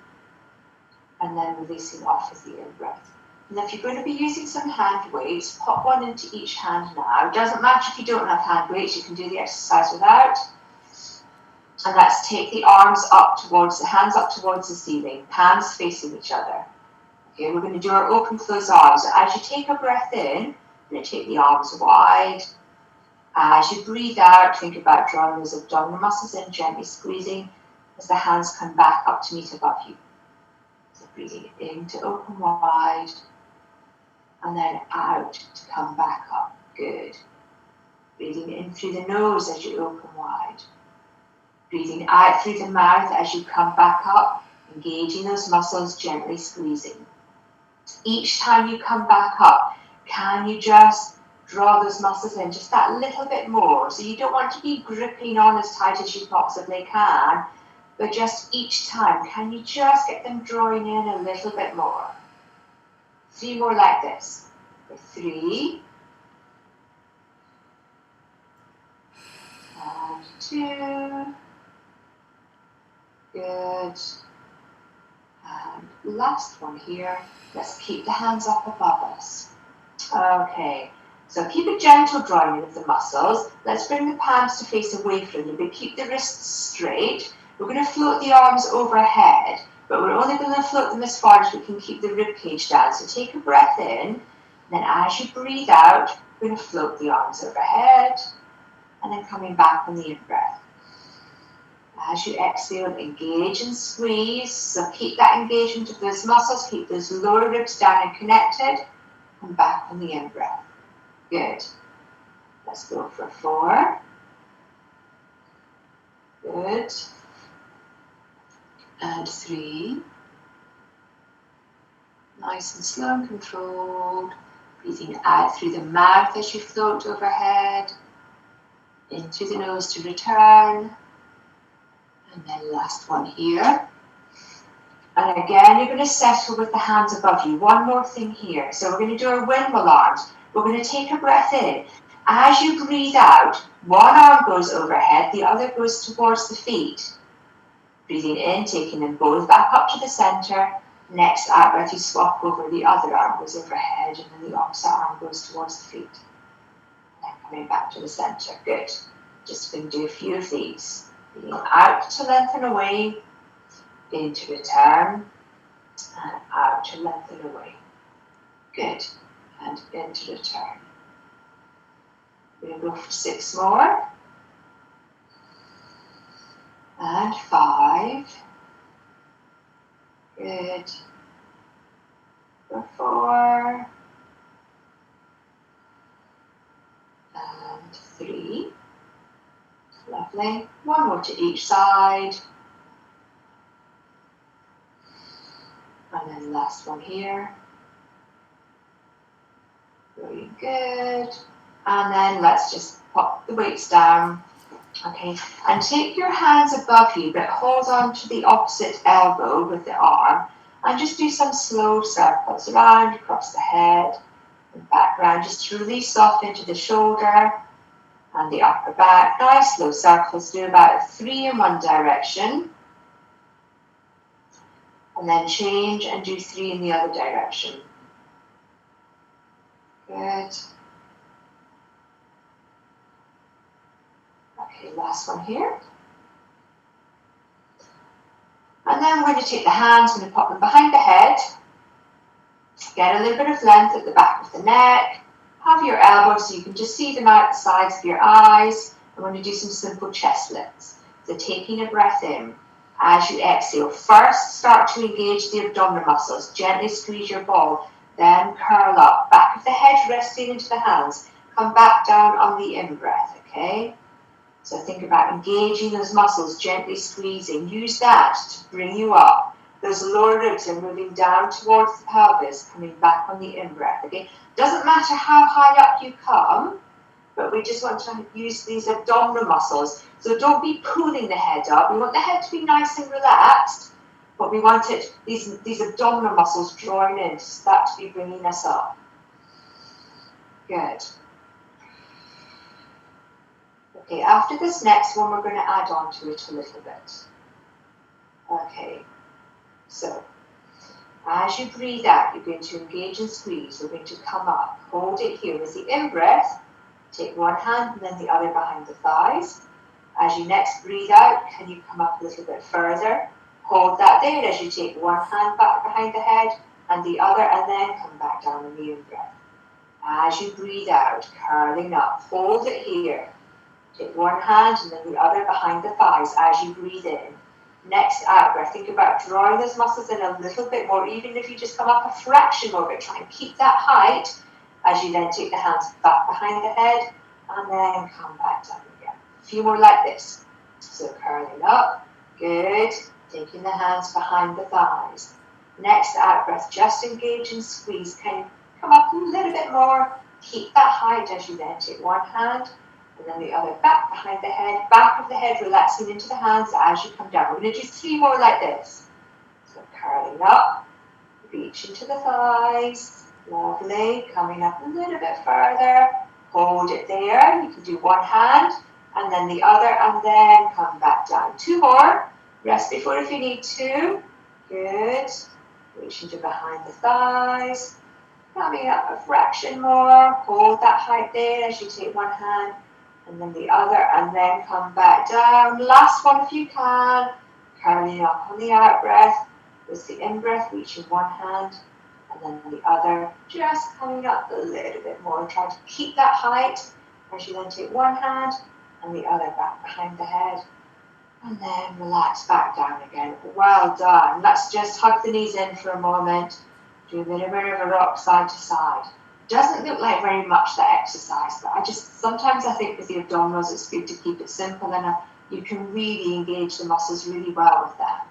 and then releasing off with the in-breath. And if you're going to be using some hand weights, pop one into each hand now. It doesn't matter if you don't have hand weights, you can do the exercise without. And let's take the arms up towards the hands up towards the ceiling, hands facing each other. Okay, we're going to do our open close arms. So as you take a breath in, you're going to take the arms wide. As you breathe out, think about drawing those abdominal muscles in, gently squeezing as the hands come back up to meet above you. So breathing in to open wide, and then out to come back up. Good. Breathing in through the nose as you open wide. Breathing out through the mouth as you come back up, engaging those muscles, gently squeezing. Each time you come back up, can you just draw those muscles in just that little bit more? So you don't want to be gripping on as tight as you possibly can, but just each time, can you just get them drawing in a little bit more? 3 more like this. 3, and 2, good, and last one here. Let's keep the hands up above us. Okay. So keep a gentle drawing in of the muscles. Let's bring the palms to face away from you, but keep the wrists straight. We're going to float the arms overhead, but we're only going to float them as far as we can keep the rib cage down. So take a breath in, and then as you breathe out, we're going to float the arms overhead, and then coming back on the in-breath. As you exhale, engage and squeeze. So keep that engagement of those muscles, keep those lower ribs down and connected, and back on the in-breath. Good. Let's go for 4. Good. And 3. Nice and slow and controlled. Breathing out through the mouth as you float overhead. In through the nose to return. And then last one here. And again, you're going to settle with the hands above you. One more thing here. So we're going to do our windmill arms. We're going to take a breath in. As you breathe out, one arm goes overhead, the other goes towards the feet. Breathing in, taking them both back up to the center. Next out breath, you swap over, the other arm goes overhead, and then the opposite arm goes towards the feet. And then coming back to the center. Good. Just going to do a few of these. Breathing out to lengthen away, in to return, and out to lengthen away. Good. And in to return. We're going to go for 6 more. And 5. Good. For 4. And 3. Lovely. 1 more to each side. And then last one here. Really good. And then let's just pop the weights down. Okay, and take your hands above you, but hold on to the opposite elbow with the arm, and just do some slow circles around across the head and back around, just to release off into the shoulder and the upper back. Nice slow circles, do about 3 in one direction, and then change and do 3 in the other direction. Good. Okay, last one here. And then we're going to take the hands, we're going to pop them behind the head. Get a little bit of length at the back of the neck. Have your elbows so you can just see them out the sides of your eyes. I'm going to do some simple chest lifts. So taking a breath in. As you exhale, first start to engage the abdominal muscles. Gently squeeze your ball. Then curl up. Back of the head resting into the hands. Come back down on the in-breath, okay? So think about engaging those muscles, gently squeezing. Use that to bring you up. Those lower ribs are moving down towards the pelvis, coming back on the in-breath, okay? Doesn't matter how high up you come, but we just want to use these abdominal muscles. So don't be pulling the head up. We want the head to be nice and relaxed, but we want it, these abdominal muscles drawing in, so that to be bringing us up. Good. Okay, after this next one, we're going to add on to it a little bit. Okay, so as you breathe out, you're going to engage and squeeze. We're going to come up, hold it here with the in-breath. Take one hand and then the other behind the thighs. As you next breathe out, can you come up a little bit further? Hold that there as you take one hand back behind the head and the other, and then come back down in the in-breath. As you breathe out, curling up, hold it here. Take one hand and then the other behind the thighs as you breathe in. Next out breath, think about drawing those muscles in a little bit more, even if you just come up a fraction more, but try and keep that height as you then take the hands back behind the head and then come back down again. A few more like this. So curling up, good. Taking the hands behind the thighs. Next out breath, just engage and squeeze. Can you come up a little bit more? Keep that height as you then take one hand and then the other back behind the head, back of the head relaxing into the hands as you come down. We're going to do 3 more like this. So curling up, reach into the thighs, lovely, coming up a little bit further, hold it there. You can do one hand and then the other and then come back down. 2 more, rest before if you need to. Good, reach into behind the thighs, coming up a fraction more, hold that height there as you take one hand and then the other, and then come back down. Last one if you can. Curling up on the out breath. With the in breath, reaching one hand, and then the other, just coming up a little bit more. Try to keep that height as you then take one hand and the other back behind the head. And then relax back down again. Well done. Let's just hug the knees in for a moment. Do a little bit of a rock side to side. Doesn't look like very much that exercise, but sometimes I think with the abdominals it's good to keep it simple and you can really engage the muscles really well with that.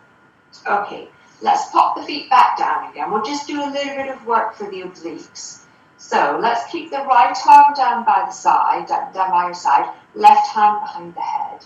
Okay, let's pop the feet back down again. We'll just do a little bit of work for the obliques. So let's keep the right arm down by the side, down by your side, left hand behind the head.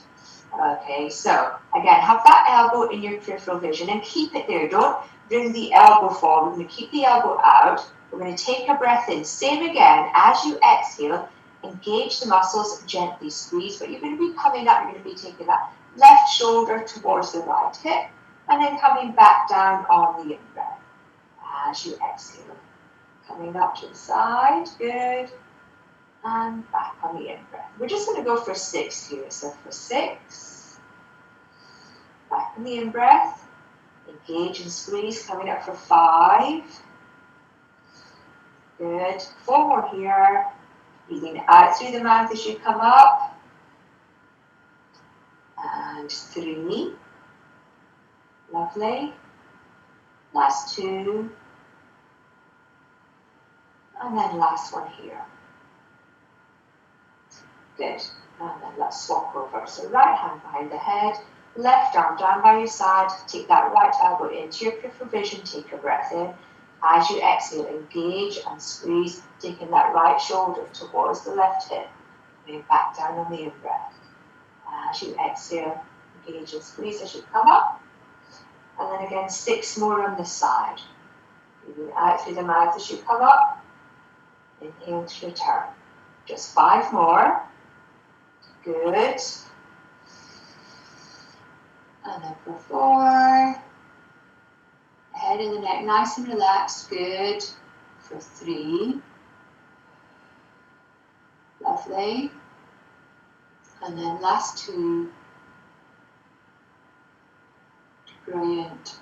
Okay, so again, have that elbow in your peripheral vision and keep it there. Don't bring the elbow forward. We're going to keep the elbow out. We're going to take a breath in. Same again, as you exhale, engage the muscles, gently squeeze, but you're going to be coming up, you're going to be taking that left shoulder towards the right hip, and then coming back down on the in-breath as you exhale. Coming up to the side, good, and back on the in-breath. We're just going to go for 6 here, so for 6, back on the in-breath, engage and squeeze, coming up for 5, good, 4 more here, breathing out through the mouth as you come up, and 3, lovely, last 2, and then last one here. Good. And then let's swap over. So right hand behind the head, left arm down by your side. Take that right elbow into your peripheral vision. Take a breath in. As you exhale, engage and squeeze, taking that right shoulder towards the left hip. Coming back down on the in-breath. As you exhale, engage and squeeze as you come up. And then again, 6 more on this side. Breathing out through the mouth as you come up. Inhale to return. Just 5 more. Good. And then for 4. Head and the neck nice and relaxed. Good. For 3. Lovely. And then last 2. Brilliant.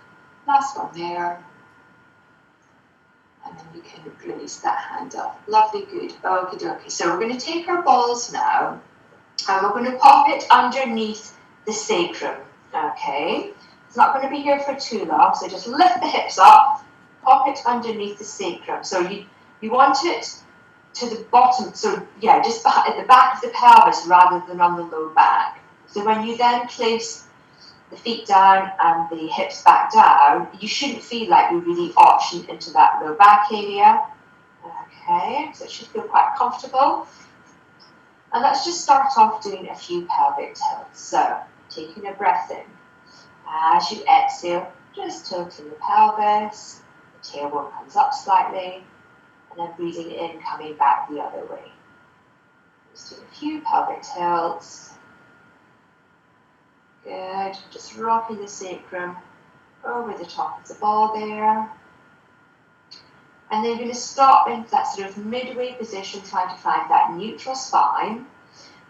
Last one there. And then you can release that hand up. Lovely, good. Okie dokie. So we're going to take our balls now and we're going to pop it underneath the sacrum. Okay? It's not going to be here for too long, so just lift the hips up, pop it underneath the sacrum. So you want it to the bottom, so yeah, just at the back of the pelvis rather than on the low back. So when you then place the feet down and the hips back down, you shouldn't feel like you're really arching into that low back area. Okay, so it should feel quite comfortable. And let's just start off doing a few pelvic tilts. So, taking a breath in. As you exhale, just tilting the pelvis, the tailbone comes up slightly, and then breathing in, coming back the other way. Just doing a few pelvic tilts. Good, just rocking the sacrum over the top of the ball there. And then you're going to stop in that sort of midway position, trying to find that neutral spine.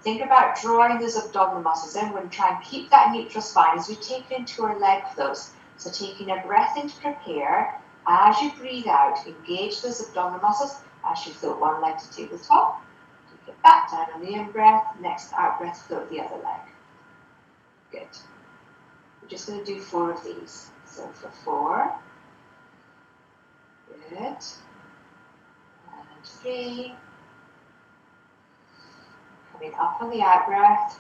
Think about drawing those abdominal muscles in. We're going to try and keep that neutral spine as we take it into our leg flows. So taking a breath in to prepare. As you breathe out, engage those abdominal muscles. As you float one leg to tabletop, take it back down on the in-breath. Next out-breath, float the other leg. Good. We're just going to do 4 of these. So for 4. Good. And 3. Coming up on the out breath.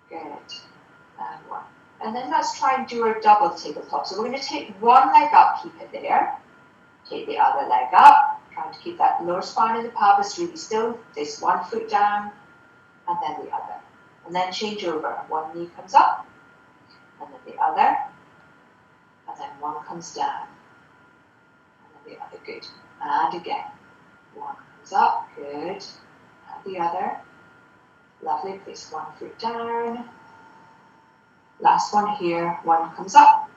Good. And 1. And then let's try and do our double tabletop. So we're going to take one leg up, keep it there. Take the other leg up. Trying to keep that lower spine of the pelvis really still. Place one foot down and then the other. And then change over. One knee comes up, and then the other, and then one comes down, and then the other, good. And again, one comes up, good, and the other, lovely, place one foot down, last one here, one comes up,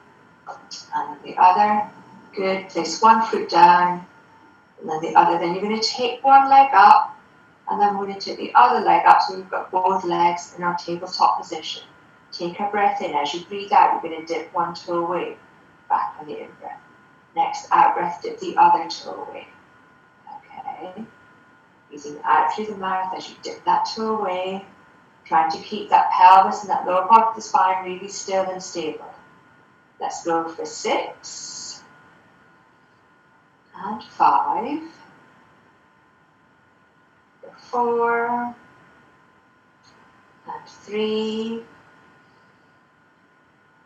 and then the other, good, place one foot down, and then the other, then you're going to take one leg up, and then we're going to take the other leg up, so we've got both legs in our tabletop position. Take a breath in. As you breathe out, you're going to dip one toe away, back on the in-breath. Next out-breath, dip the other toe away. Okay. Breathing out through the mouth as you dip that toe away, trying to keep that pelvis and that lower part of the spine really still and stable. Let's go for 6, and 5, 4, and 3,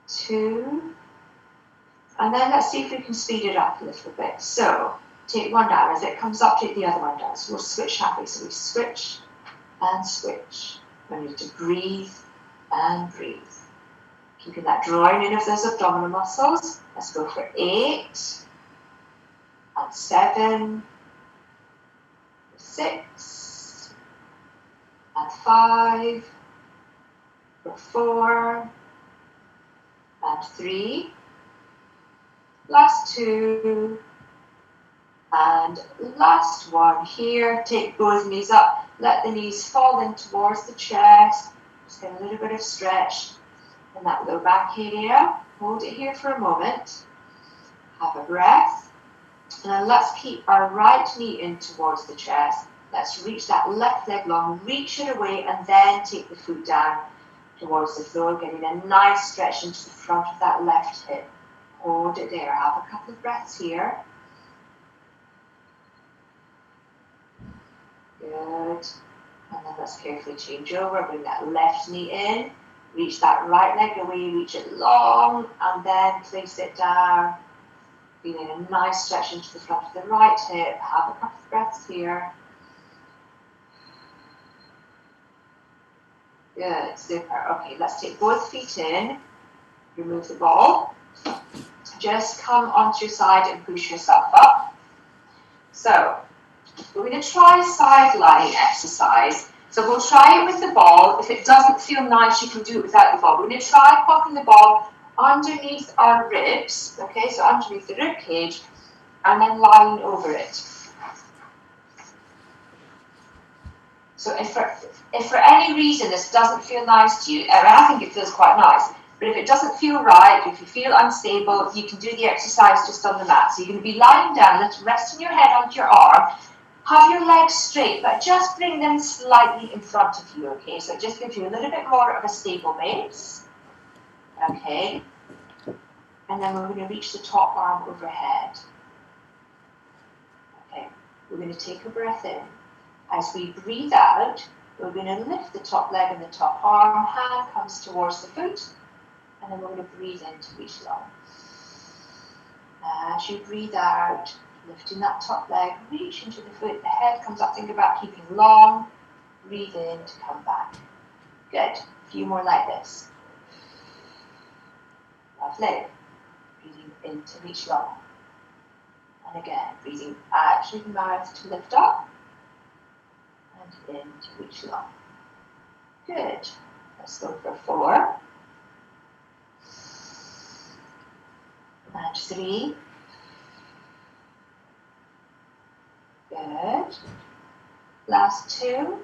2, and then let's see if we can speed it up a little bit. So take one down, as it comes up, take the other one down. So we'll switch halfway. So we switch and switch. We need to breathe and breathe. Keeping that drawing in of those abdominal muscles. Let's go for 8, and 7, 6, and 5, for 4, and 3, last 2, and last one here. Take both knees up, let the knees fall in towards the chest, just get a little bit of stretch in that low back area. Hold it here for a moment, have a breath, and then let's keep our right knee in towards the chest. Let's reach that left leg long, reach it away, and then take the foot down towards the floor, getting a nice stretch into the front of that left hip. Hold it there, have a couple of breaths here. Good. And then let's carefully change over, bring that left knee in, reach that right leg away, reach it long, and then place it down. Feeling a nice stretch into the front of the right hip. Have a couple of breaths here. Good, super. Okay, let's take both feet in. Remove the ball. Just come onto your side and push yourself up. So, we're going to try a side lying exercise. So we'll try it with the ball. If it doesn't feel nice, you can do it without the ball. We're going to try popping the ball underneath our ribs, okay, so underneath the rib cage, and then lying over it. So if for any reason this doesn't feel nice to you, and I think it feels quite nice, but if it doesn't feel right, if you feel unstable, you can do the exercise just on the mat. So you're going to be lying down, resting your head onto your arm, have your legs straight, but just bring them slightly in front of you, okay? So it just gives you a little bit more of a stable base. Okay, and then we're going to reach the top arm overhead. Okay, we're going to take a breath in. As we breathe out, we're going to lift the top leg and the top arm, hand comes towards the foot, and then we're going to breathe in to reach long. As you breathe out, lifting that top leg, reach into the foot, the head comes up, think about keeping long, breathe in to come back. Good, a few more like this. Lovely. Breathing in to reach long. And again, breathing out through the mouth to lift up. And in to reach long. Good. Let's go for 4. And 3. Good. Last 2.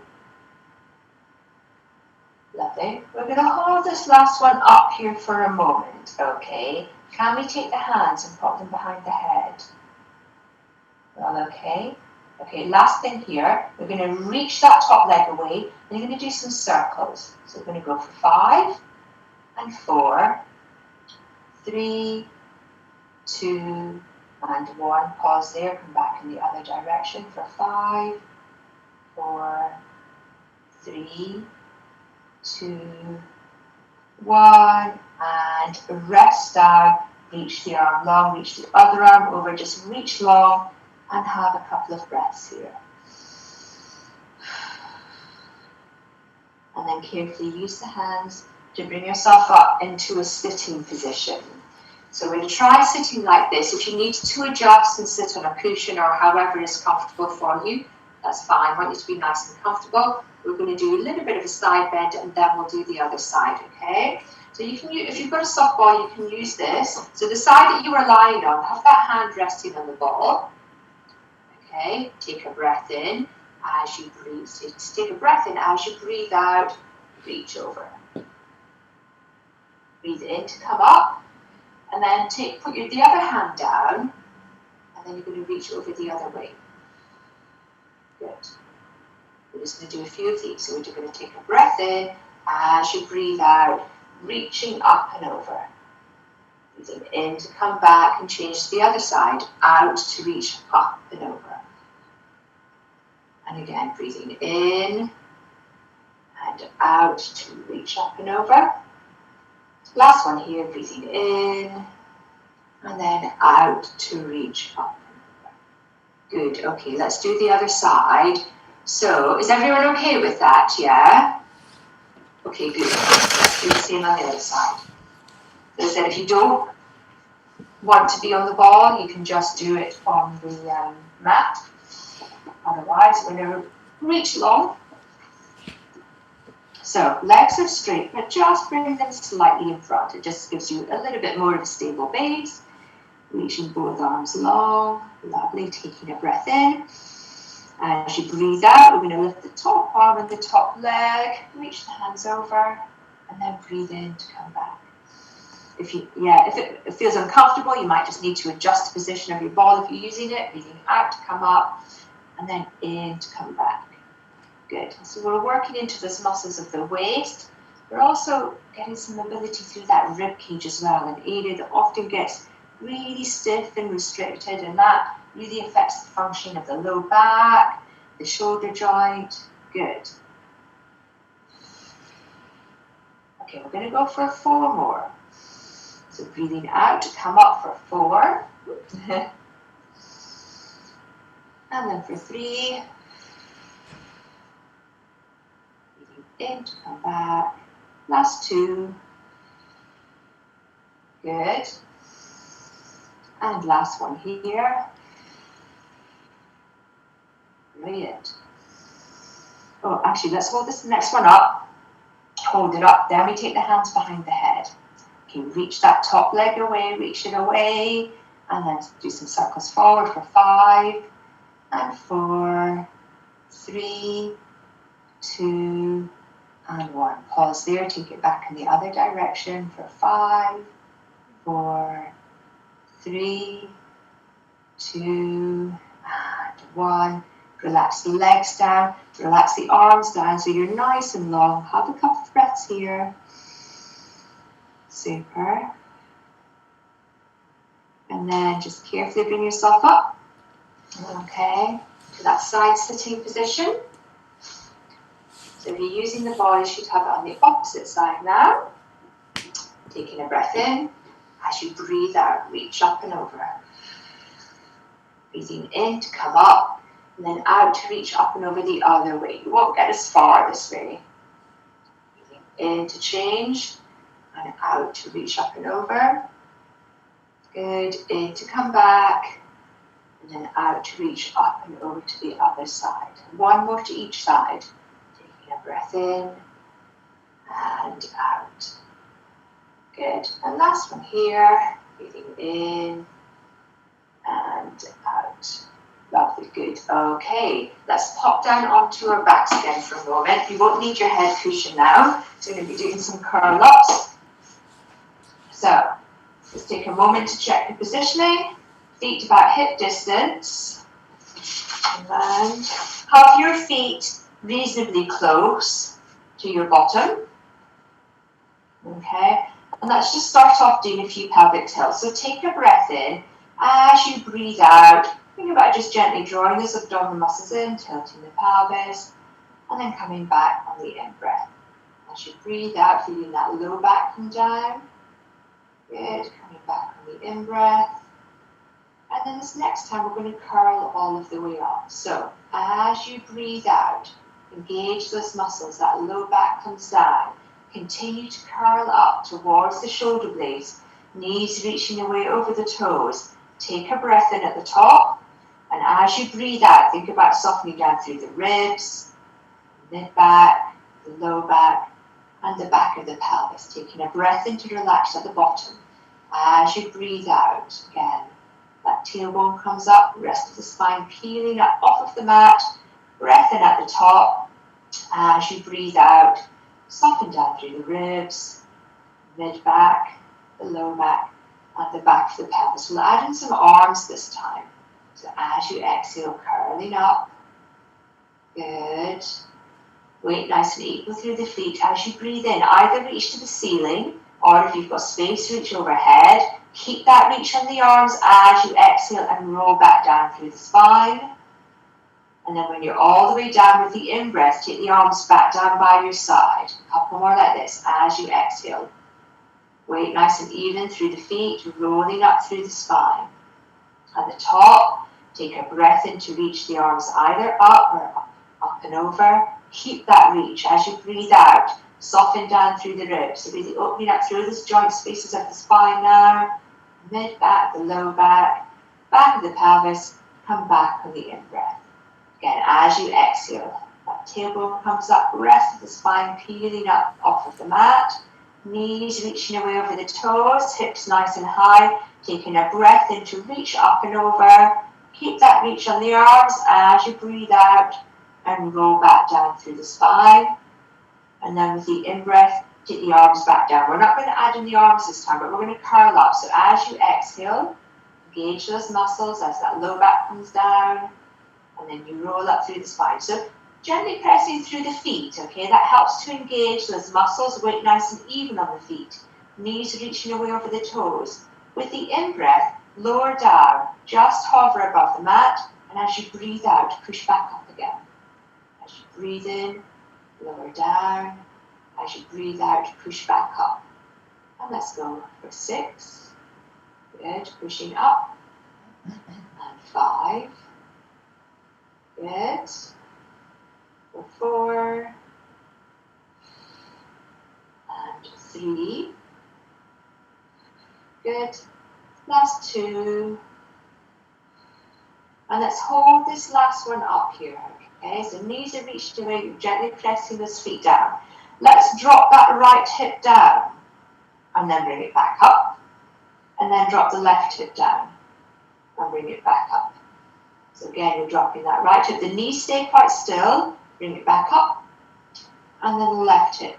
Lovely. We're going to hold this last one up here for a moment, okay? Can we take the hands and pop them behind the head? All okay? Okay, last thing here. We're going to reach that top leg away, and you're going to do some circles. So we're going to go for 5 and 4, 3, 2, and 1. Pause there, come back in the other direction for 5, 4, 3, 2, 1, and rest down, reach the arm long, reach the other arm over, just reach long, and have a couple of breaths here. And then carefully use the hands to bring yourself up into a sitting position. So we're going to try sitting like this. If you need to adjust and sit on a cushion or however is comfortable for you, that's fine. I want you to be nice and comfortable. We're going to do a little bit of a side bend, and then we'll do the other side, okay? So you can use, if you've got a soft ball, you can use this. So the side that you are lying on, have that hand resting on the ball. Okay, take a breath in as you breathe. So just take a breath in as you breathe out, reach over. Breathe in to come up, and then put the other hand down, and then you're going to reach over the other way. Good. We're just going to do a few of these. So we're going to take a breath in as you breathe out, reaching up and over. Breathing in to come back and change to the other side, out to reach up and over. And again, breathing in and out to reach up and over. Last one here, breathing in and then out to reach up and over. Good, okay, let's do the other side. So, is everyone okay with that, yeah? Okay, good. Let's do the same on the other side. As I said, if you don't want to be on the ball, you can just do it on the mat. Otherwise, we're going to reach long. So legs are straight, but just bring them slightly in front. It just gives you a little bit more of a stable base. Reaching both arms long. Lovely. Taking a breath in. As you breathe out, we're going to lift the top arm and the top leg. Reach the hands over. And then breathe in to come back. If it feels uncomfortable, you might just need to adjust the position of your ball if you're using it. Breathing out to come up. And then in to come back. Good. So we're working into those muscles of the waist. We're also getting some mobility through that rib cage as well, an area that often gets really stiff and restricted, and that really affects the function of the low back, the shoulder joint. Good. Okay, we're going to go for 4 more. So breathing out to come up for 4. And then for 3. In to come back. Last 2. Good. And last one here. Brilliant. Oh, actually, let's hold this next one up. Hold it up. Then we take the hands behind the head. Okay, reach that top leg away, reach it away. And then do some circles forward for 5 and 4, 3, 2, and 1. Pause there, take it back in the other direction for 5, 4, 3, 2, and 1. Relax the legs down, relax the arms down so you're nice and long. Have a couple of breaths here. Super. And then just carefully bring yourself up. Okay, to that side sitting position. So if you're using the ball, you should have it on the opposite side now. Taking a breath in. As you breathe out, reach up and over. Breathing in to come up, and then out to reach up and over the other way. You won't get as far this way. Breathing in to change, and out to reach up and over. Good. In to come back, and then out to reach up and over to the other side. 1 more to each side. A breath in and out. Good. And last one here. Breathing in and out. Lovely. Good. Okay. Let's pop down onto our backs again for a moment. You won't need your head cushion now. So we're going to be doing some curl ups. So let's take a moment to check the positioning. Feet about hip distance. And have your feet reasonably close to your bottom. Okay, and let's just start off doing a few pelvic tilts. So take a breath in. As you breathe out, think about just gently drawing those abdominal muscles in, tilting the pelvis, and then coming back on the in-breath. As you breathe out, feeling that low back come down. Good, coming back on the in-breath. And then this next time, we're going to curl all of the way up. So as you breathe out, engage those muscles, that low back comes down. Continue to curl up towards the shoulder blades, knees reaching away over the toes. Take a breath in at the top, and as you breathe out, think about softening down through the ribs, mid-back, the low back, and the back of the pelvis. Taking a breath in to relax at the bottom. As you breathe out, again, that tailbone comes up, rest of the spine peeling up off of the mat. Breath in at the top. As you breathe out, soften down through the ribs, mid-back, the low back, and the back of the pelvis. We'll add in some arms this time. So as you exhale, curling up. Good. Weight nice and equal through the feet. As you breathe in, either reach to the ceiling, or if you've got space, reach overhead. Keep that reach on the arms as you exhale and roll back down through the spine. And then when you're all the way down with the in-breath, take the arms back down by your side. A couple more like this as you exhale. Weight nice and even through the feet, rolling up through the spine. At the top, take a breath in to reach the arms either up or up and over. Keep that reach as you breathe out. Soften down through the ribs. So really opening up through those joint spaces of the spine now. Mid-back, the low back, back of the pelvis. Come back on the in-breath. Again, as you exhale, that tailbone comes up, rest of the spine peeling up off of the mat. Knees reaching away over the toes, hips nice and high. Taking a breath in to reach up and over. Keep that reach on the arms as you breathe out and roll back down through the spine. And then with the in-breath, take the arms back down. We're not going to add in the arms this time, but we're going to curl up. So as you exhale, engage those muscles as that low back comes down. And then you roll up through the spine. So gently pressing through the feet, okay? That helps to engage those muscles, weight nice and even on the feet. Knees reaching away over the toes. With the in-breath, lower down, just hover above the mat. And as you breathe out, push back up again. As you breathe in, lower down. As you breathe out, push back up. And let's go for 6. Good, pushing up. And 5. Good. For 4. And 3. Good. Last 2. And let's hold this last one up here. Okay, so knees are reached away, you're gently pressing those feet down. Let's drop that right hip down and then bring it back up. And then drop the left hip down and bring it back up. So again, you're dropping that right hip. The knees stay quite still. Bring it back up. And then the left hip.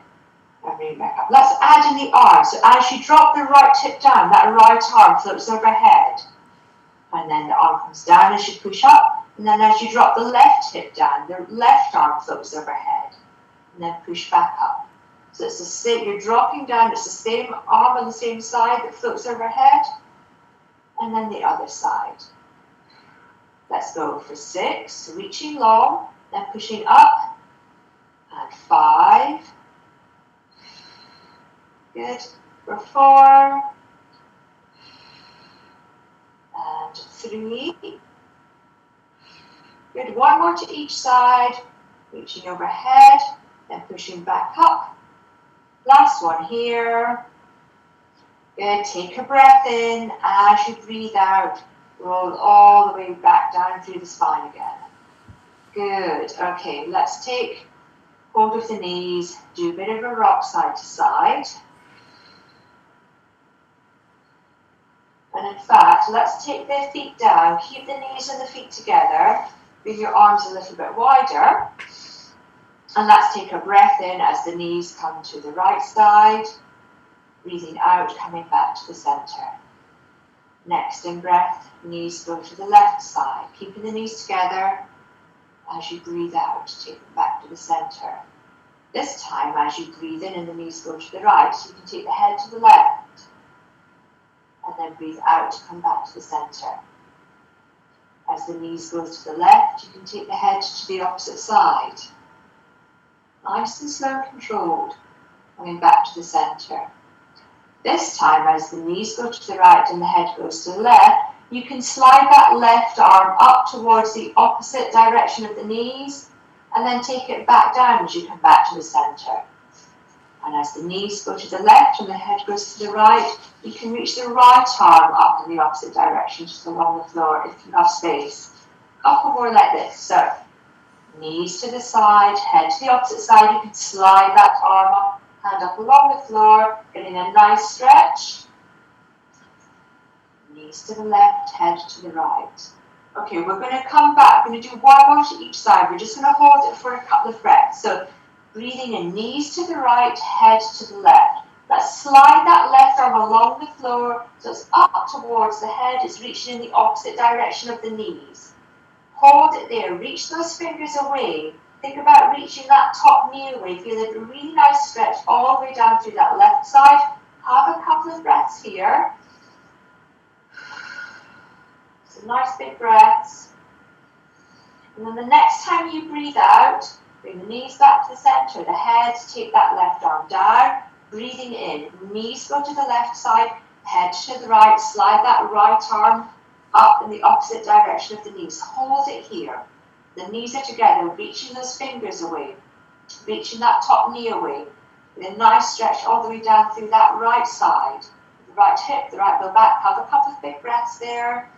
And bring it back up. Let's add in the arm. So as you drop the right hip down, that right arm floats overhead. And then the arm comes down as you push up. And then as you drop the left hip down, the left arm floats overhead. And then push back up. So it's the same, you're dropping down, it's the same arm on the same side that floats overhead. And then the other side. Let's go for 6, reaching long, then pushing up. And 5. Good. For 4. And 3. Good. One more to each side. Reaching overhead, then pushing back up. Last one here. Good. Take a breath in as you breathe out. Roll all the way back down through the spine again. Good. Okay, let's take hold of the knees. Do a bit of a rock side to side. And in fact, let's take the feet down. Keep the knees and the feet together. Bring your arms a little bit wider. And let's take a breath in as the knees come to the right side. Breathing out, coming back to the center. Next in breath, knees go to the left side. Keeping the knees together. As you breathe out, take them back to the center. This time, as you breathe in and the knees go to the right, you can take the head to the left. And then breathe out to come back to the center. As the knees go to the left, you can take the head to the opposite side. Nice and slow and controlled. Coming back to the center. This time, as the knees go to the right and the head goes to the left, you can slide that left arm up towards the opposite direction of the knees and then take it back down as you come back to the center. And as the knees go to the left and the head goes to the right, you can reach the right arm up in the opposite direction, just along the floor if you have space. A couple more like this. So, knees to the side, head to the opposite side. You can slide that arm up, hand up along the floor, getting a nice stretch. Knees to the left, head to the right. Okay, we're going to come back. We're going to do one more to each side. We're just going to hold it for a couple of breaths. So, breathing in, knees to the right, head to the left. Let's slide that left arm along the floor so it's up towards the head. It's reaching in the opposite direction of the knees. Hold it there. Reach those fingers away. Think about reaching that top knee away. Feel a really nice stretch all the way down through that left side. Have a couple of breaths here. Some nice big breaths. And then the next time you breathe out, bring the knees back to the center, the head, take that left arm down. Breathing in, knees go to the left side, head to the right, slide that right arm up in the opposite direction of the knees. Hold it here. The knees are together, reaching those fingers away, reaching that top knee away. With a nice stretch all the way down through that right side. The right hip, the right low back. Have a couple of big breaths there.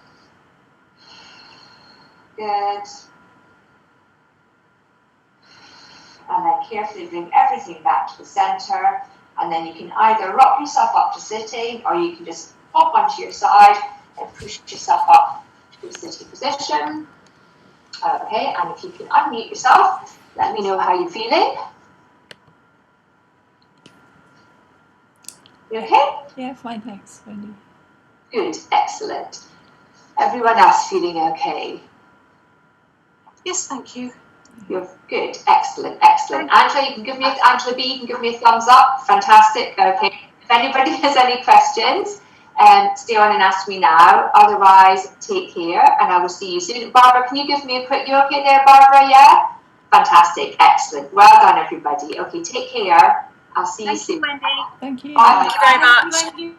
Good. and then carefully bring everything back to the centre. And then you can either rock yourself up to sitting, or you can just hop onto your side and push yourself up to a sitting position. Okay, and if you can unmute yourself, let me know how you're feeling. You okay? Yeah, fine, thanks, Wendy. Good, excellent. Everyone else feeling okay? Yes, thank you. You're good, excellent, excellent. Angela, you can give me Angela B, you can give me a thumbs up. Fantastic. Okay. If anybody has any questions, stay on and ask me now. Otherwise, take care, and I will see you soon. Barbara, can you give me a quick? You okay there, Barbara? Yeah. Fantastic, excellent. Well done, everybody. Okay, take care. I'll see you soon. Thank you, Wendy. Thank you. Bye. Thank you very much. Thank you.